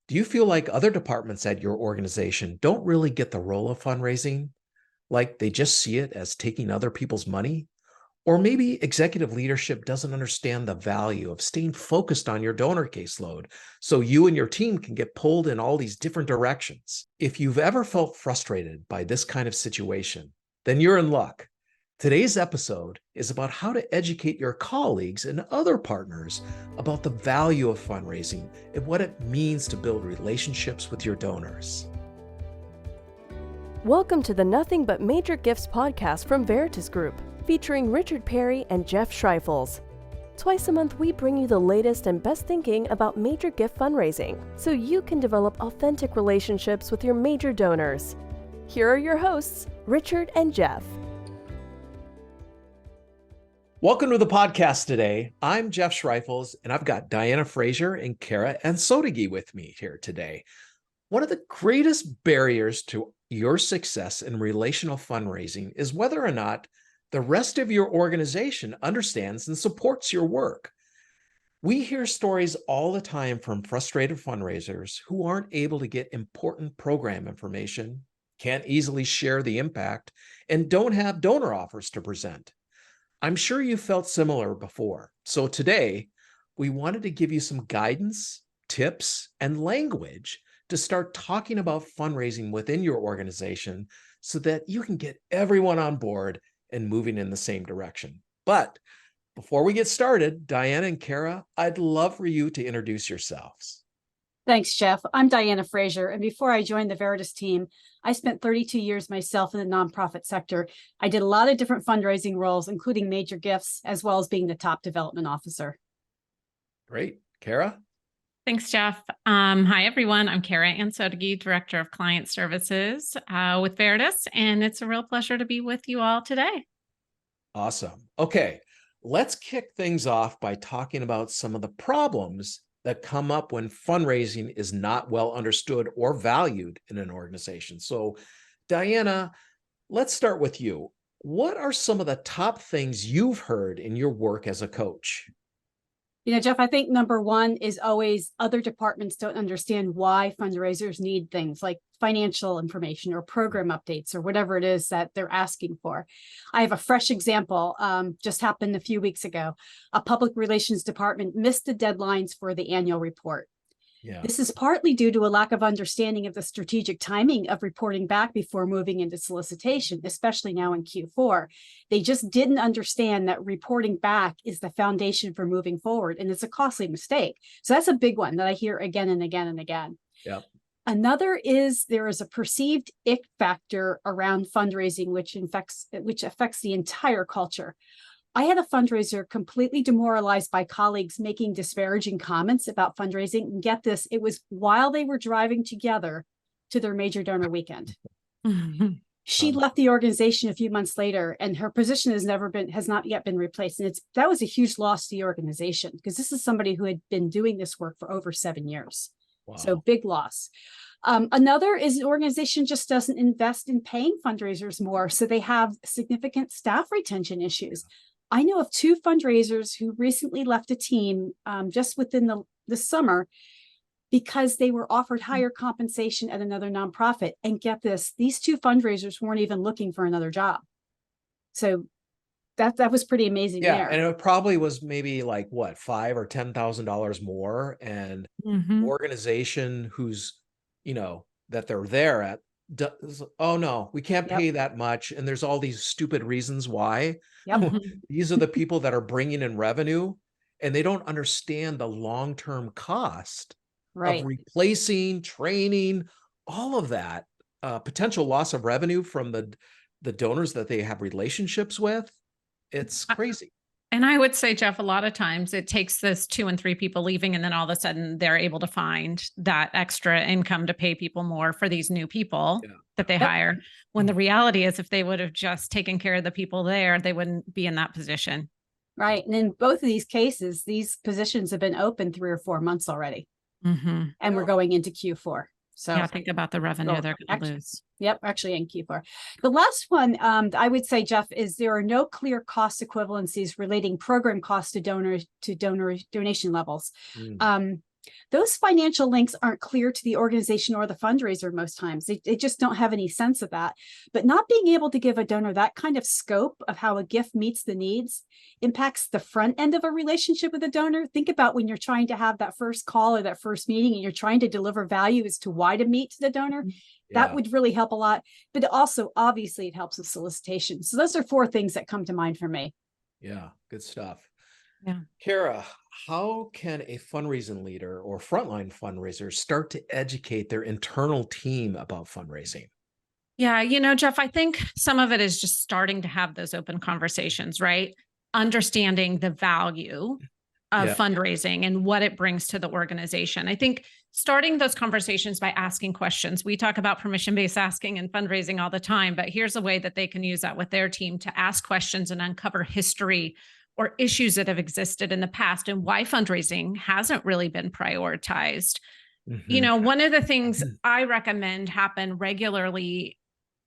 Do you feel like other departments at your organization don't really get the role of fundraising? Like they just see it as taking other people's money? Or maybe executive leadership doesn't understand the value of staying focused on your donor caseload so you and your team can get pulled in all these different directions. If you've ever felt frustrated by this kind of situation, then you're in luck. Today's episode is about how to educate your colleagues and other partners about the value of fundraising and what it means to build relationships with your donors. Welcome to the Nothing But Major Gifts podcast from Veritas Group, featuring Richard Perry and Jeff Schreifels. Twice a month, we bring you the latest and best thinking about major gift fundraising, so you can develop authentic relationships with your major donors. Here are your hosts, Richard and Jeff. Welcome to the podcast today. I'm Jeff Schreifels, and I've got Diana Frazier and Kara Ansotegi with me here today. One of the greatest barriers to your success in relational fundraising is whether or not the rest of your organization understands and supports your work. We hear stories all the time from frustrated fundraisers who aren't able to get important program information, can't easily share the impact, and don't have donor offers to present. I'm sure you felt similar before. So today, we wanted to give you some guidance, tips, and language to start talking about fundraising within your organization so that you can get everyone on board and moving in the same direction. But before we get started, Diana and Kara, I'd love for you to introduce yourselves. Thanks, Jeff. I'm Diana Frazier, and before I joined the Veritas team, I spent 32 years myself in the nonprofit sector. I did a lot of different fundraising roles, including major gifts, as well as being the top development officer. Great. Kara? Thanks, Jeff. Hi, everyone. I'm Kara Ansotegi, Director of Client Services with Veritas, and it's a real pleasure to be with you all today. Awesome. Okay, let's kick things off by talking about some of the problems that come up when fundraising is not well understood or valued in an organization. So, Diana, let's start with you. What are some of the top things you've heard in your work as a coach? Jeff, I think number one is always other departments don't understand why fundraisers need things like financial information or program updates or whatever it is that they're asking for. I have a fresh example, just happened a few weeks ago. A public relations department missed the deadlines for the annual report. Yeah. This is partly due to a lack of understanding of the strategic timing of reporting back before moving into solicitation, especially now in Q4. They just didn't understand that reporting back is the foundation for moving forward, and it's a costly mistake. So that's a big one that I hear again and again and again. Yep. Another is there is a perceived ick factor around fundraising, which affects the entire culture. I had a fundraiser completely demoralized by colleagues making disparaging comments about fundraising. And get this, it was while they were driving together to their major donor weekend. She left the organization a few months later, and her position has not yet been replaced. And that was a huge loss to the organization because this is somebody who had been doing this work for over 7 years. Wow. So big loss. Another is an organization just doesn't invest in paying fundraisers more, so they have significant staff retention issues. I know of 2 fundraisers who recently left a team just within the summer because they were offered higher compensation at another nonprofit. And get this, these 2 fundraisers weren't even looking for another job. So that was pretty amazing. Yeah, there. And it probably was maybe like what, $5,000 or $10,000 more, and organization who's that they're there at. Oh no, we can't pay that much, and there's all these stupid reasons why. Yep. These are the people that are bringing in revenue, and they don't understand the long-term cost of replacing, training, all of that potential loss of revenue from the donors that they have relationships with. It's crazy. And I would say, Jeff, a lot of times it takes this 2 and 3 people leaving, and then all of a sudden they're able to find that extra income to pay people more for these new people that they hire. When the reality is, if they would have just taken care of the people there, they wouldn't be in that position. Right. And in both of these cases, these positions have been open 3 or 4 months already. And we're going into Q4. So yeah, think about the revenue they're going to lose. Yep, actually in Q4. The last one I would say, Jeff, is there are no clear cost equivalencies relating program costs to donor donation levels. Those financial links aren't clear to the organization or the fundraiser most times. They just don't have any sense of that. But not being able to give a donor that kind of scope of how a gift meets the needs impacts the front end of a relationship with a donor. Think about when you're trying to have that first call or that first meeting and you're trying to deliver value as to why to meet the donor. That would really help a lot. But also, obviously, it helps with solicitation. So those are 4 things that come to mind for me. Yeah, good stuff. Yeah. Kara, how can a fundraising leader or frontline fundraiser start to educate their internal team about fundraising? Yeah, Jeff, I think some of it is just starting to have those open conversations, right? Understanding the value of fundraising and what it brings to the organization. I think starting those conversations by asking questions. We talk about permission-based asking and fundraising all the time, but here's a way that they can use that with their team to ask questions and uncover history or issues that have existed in the past and why fundraising hasn't really been prioritized. One of the things I recommend happen regularly,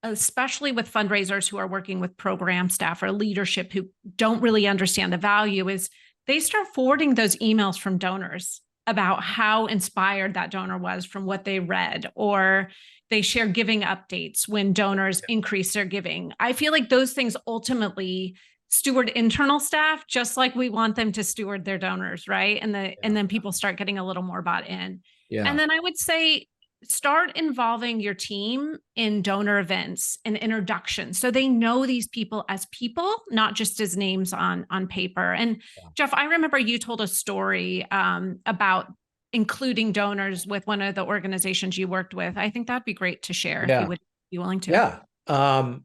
especially with fundraisers who are working with program staff or leadership who don't really understand the value, is they start forwarding those emails from donors about how inspired that donor was from what they read, or they share giving updates when donors increase their giving. I feel like those things ultimately steward internal staff, just like we want them to steward their donors, right? And then people start getting a little more bought in. And then I would say start involving your team in donor events and introductions so they know these people as people, not just as names on paper. And Jeff, I remember you told a story about including donors with one of the organizations you worked with. I think that'd be great to share if you would be willing to.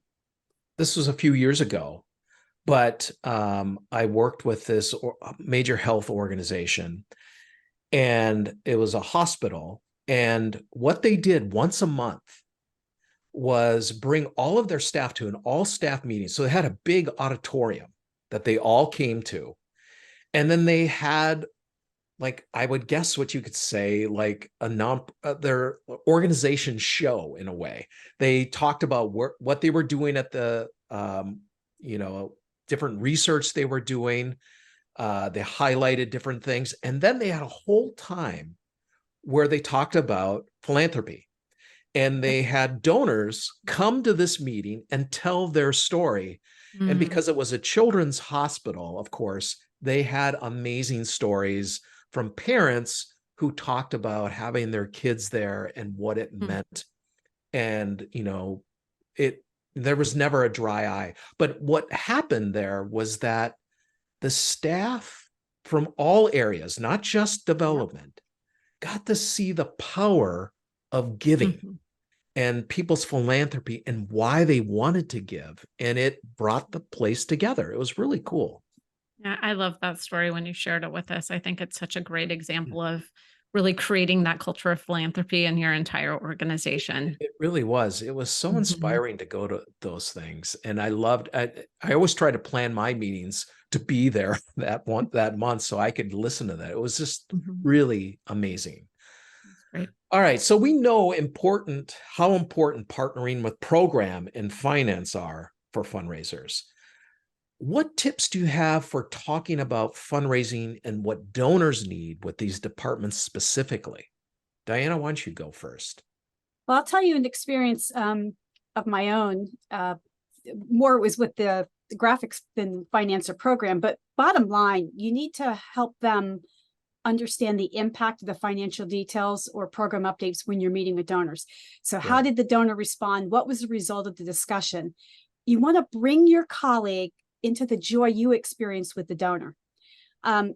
This was a few years ago, but I worked with this major health organization, and it was a hospital. And what they did once a month was bring all of their staff to an all-staff meeting. So they had a big auditorium that they all came to. And then they had, like, I would guess what you could say, like their organization show in a way. They talked about what they were doing at the, different research they were doing. They highlighted different things. And then they had a whole time where they talked about philanthropy, and they had donors come to this meeting and tell their story. And because it was a children's hospital, of course, they had amazing stories from parents who talked about having their kids there and what it meant. And, there was never a dry eye. But what happened there was that the staff from all areas, not just development, got to see the power of giving and people's philanthropy and why they wanted to give. And it brought the place together. It was really cool. Yeah, I love that story when you shared it with us. I think it's such a great example of really creating that culture of philanthropy in your entire organization. It really was. It was so inspiring to go to those things. And I always try to plan my meetings to be there that month so I could listen to that. It was just really amazing. Great. All right. So we know how important partnering with program and finance are for fundraisers. What tips do you have for talking about fundraising and what donors need with these departments specifically? Diana, why don't you go first? Well, I'll tell you an experience of my own. More was with the graphics than finance or program, but bottom line, you need to help them understand the impact of the financial details or program updates when you're meeting with donors. So how did the donor respond? What was the result of the discussion? You want to bring your colleague into the joy you experienced with the donor.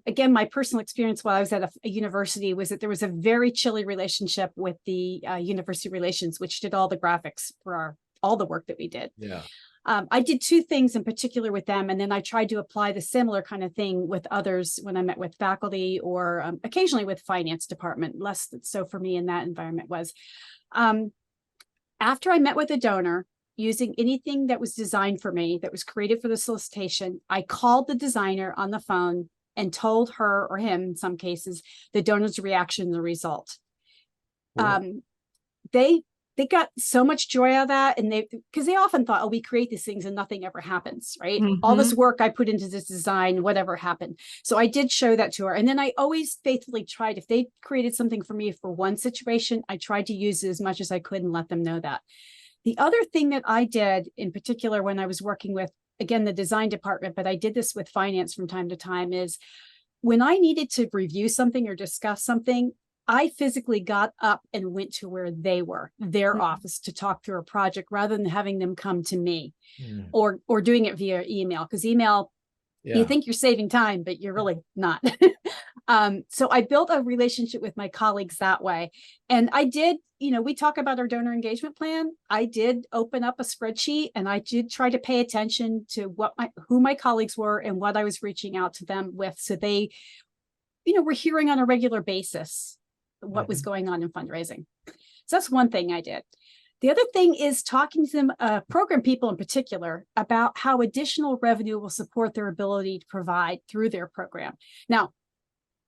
Again, my personal experience while I was at a university was that there was a very chilly relationship with the university relations, which did all the graphics for all the work that we did. I did 2 things in particular with them, and then I tried to apply the similar kind of thing with others when I met with faculty or occasionally with finance department, less so for me in that environment was. After I met with a donor, using anything that was designed for me, that was created for the solicitation, I called the designer on the phone and told her or him, in some cases, the donor's reaction and the result. They they got so much joy out of that. And because they often thought, oh, we create these things and nothing ever happens, right? All this work I put into this design, whatever happened. So I did show that to her. And then I always faithfully tried, if they created something for me for one situation, I tried to use it as much as I could and let them know that. The other thing that I did in particular when I was working with, again, the design department, but I did this with finance from time to time, is when I needed to review something or discuss something, I physically got up and went to where they were, their office, to talk through a project rather than having them come to me or doing it via email, because email, you think you're saving time, but you're really not. So I built a relationship with my colleagues that way. And I did, we talk about our donor engagement plan. I did open up a spreadsheet and I did try to pay attention to who my colleagues were and what I was reaching out to them with. So they, were hearing on a regular basis what was going on in fundraising. So that's one thing I did. The other thing is talking to them, program people in particular, about how additional revenue will support their ability to provide through their program. Now,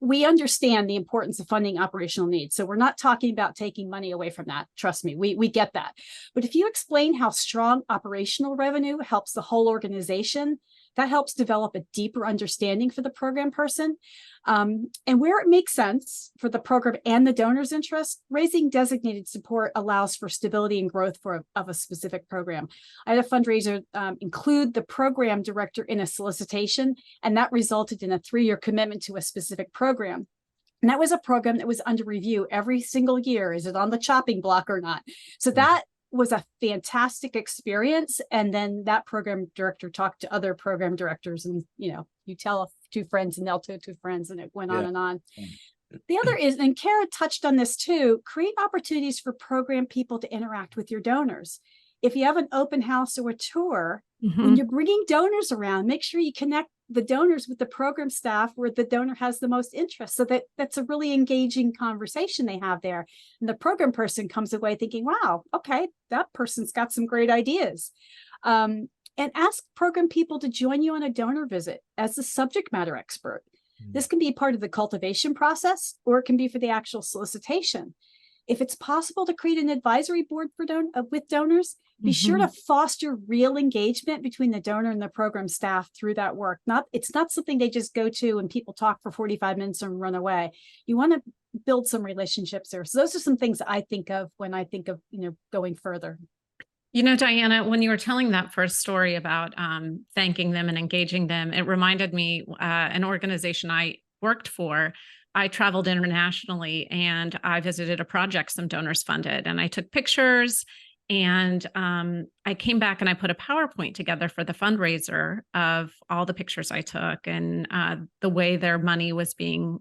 we understand the importance of funding operational needs. So we're not talking about taking money away from that. Trust me, we get that. But if you explain how strong operational revenue helps the whole organization, that helps develop a deeper understanding for the program person. And where it makes sense for the program and the donor's interest, raising designated support allows for stability and growth of a specific program. I had a fundraiser include the program director in a solicitation, and that resulted in a 3-year commitment to a specific program. And that was a program that was under review every single year. Is it on the chopping block or not? So that was a fantastic experience. And then that program director talked to other program directors, and you tell 2 friends and they'll tell 2 friends, and it went on and on. The other is, and Kara touched on this too, create opportunities for program people to interact with your donors. If you have an open house or a tour, when you're bringing donors around, make sure you connect the donors with the program staff where the donor has the most interest, so that's a really engaging conversation they have there. And the program person comes away thinking, wow, okay, that person's got some great ideas. And ask program people to join you on a donor visit as the subject matter expert. This can be part of the cultivation process, or it can be for the actual solicitation. If it's possible to create an advisory board for with donors, be sure to foster real engagement between the donor and the program staff through that work. It's not something they just go to and people talk for 45 minutes and run away. You want to build some relationships there. So those are some things I think of when I think of, going further. Diana, when you were telling that first story about thanking them and engaging them, it reminded me an organization I worked for. I traveled internationally and I visited a project some donors funded, and I took pictures, and I came back and I put a PowerPoint together for the fundraiser of all the pictures I took and the way their money was being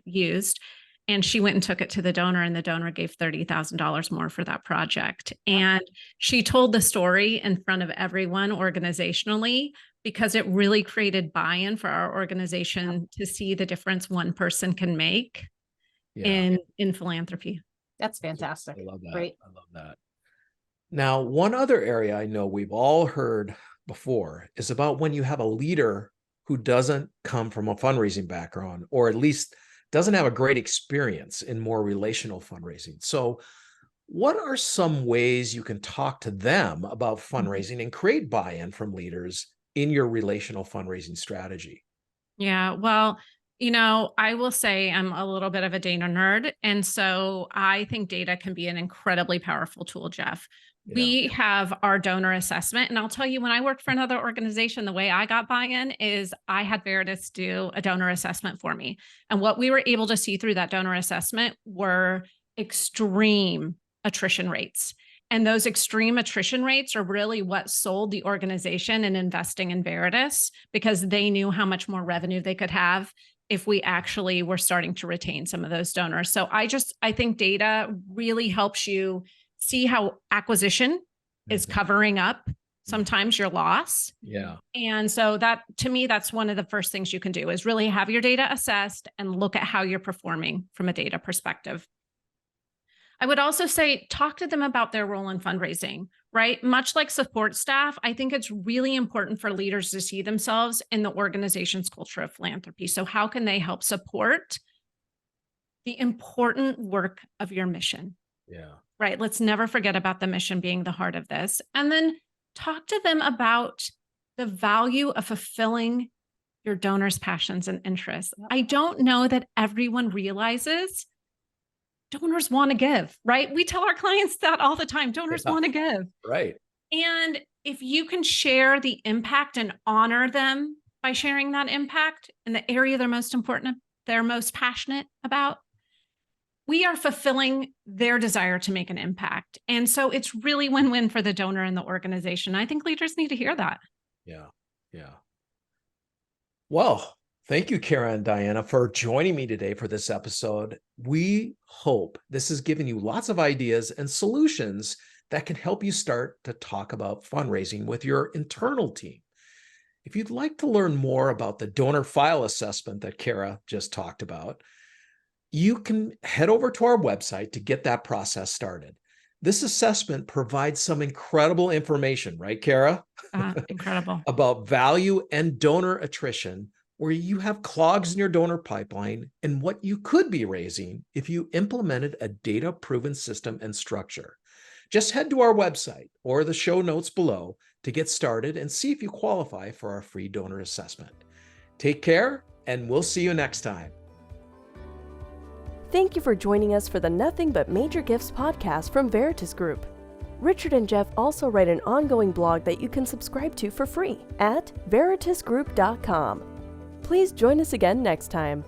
used. And she went and took it to the donor, and the donor gave $30,000 more for that project. And she told the story in front of everyone organizationally, because it really created buy-in for our organization to see the difference one person can make in philanthropy. That's fantastic. I love that. Great. I love that. Now, one other area I know we've all heard before is about when you have a leader who doesn't come from a fundraising background, or at least doesn't have a great experience in more relational fundraising. So what are some ways you can talk to them about fundraising and create buy-in from leaders in your relational fundraising strategy? Yeah, well, I will say I'm a little bit of a data nerd. And so I think data can be an incredibly powerful tool, Jeff. We have our donor assessment. And I'll tell you, when I worked for another organization, the way I got buy-in is I had Veritas do a donor assessment for me. And what we were able to see through that donor assessment were extreme attrition rates. And those extreme attrition rates are really what sold the organization in investing in Veritas, because they knew how much more revenue they could have if we actually were starting to retain some of those donors. So I think data really helps you see how acquisition is covering up sometimes your loss. Yeah. And so that, to me, that's one of the first things you can do, is really have your data assessed and look at how you're performing from a data perspective. I would also say, talk to them about their role in fundraising, right? Much like support staff, I think it's really important for leaders to see themselves in the organization's culture of philanthropy. So how can they help support the important work of your mission? Yeah. Right. Let's never forget about the mission being the heart of this. And then talk to them about the value of fulfilling your donors' passions and interests. I don't know that everyone realizes donors want to give, right? We tell our clients that all the time. Donors want to give. Right. And if you can share the impact and honor them by sharing that impact in the area they're most important, they're most passionate about, we are fulfilling their desire to make an impact. And so it's really win-win for the donor and the organization. I think leaders need to hear that. Yeah. Yeah. Well, thank you, Kara and Diana, for joining me today for this episode. We hope this has given you lots of ideas and solutions that can help you start to talk about fundraising with your internal team. If you'd like to learn more about the donor file assessment that Kara just talked about, you can head over to our website to get that process started. This assessment provides some incredible information, right, Kara? Incredible. About value and donor attrition, where you have clogs in your donor pipeline and what you could be raising if you implemented a data-proven system and structure. Just head to our website or the show notes below to get started and see if you qualify for our free donor assessment. Take care, and we'll see you next time. Thank you for joining us for the Nothing But Major Gifts podcast from Veritas Group. Richard and Jeff also write an ongoing blog that you can subscribe to for free at veritasgroup.com. Please join us again next time.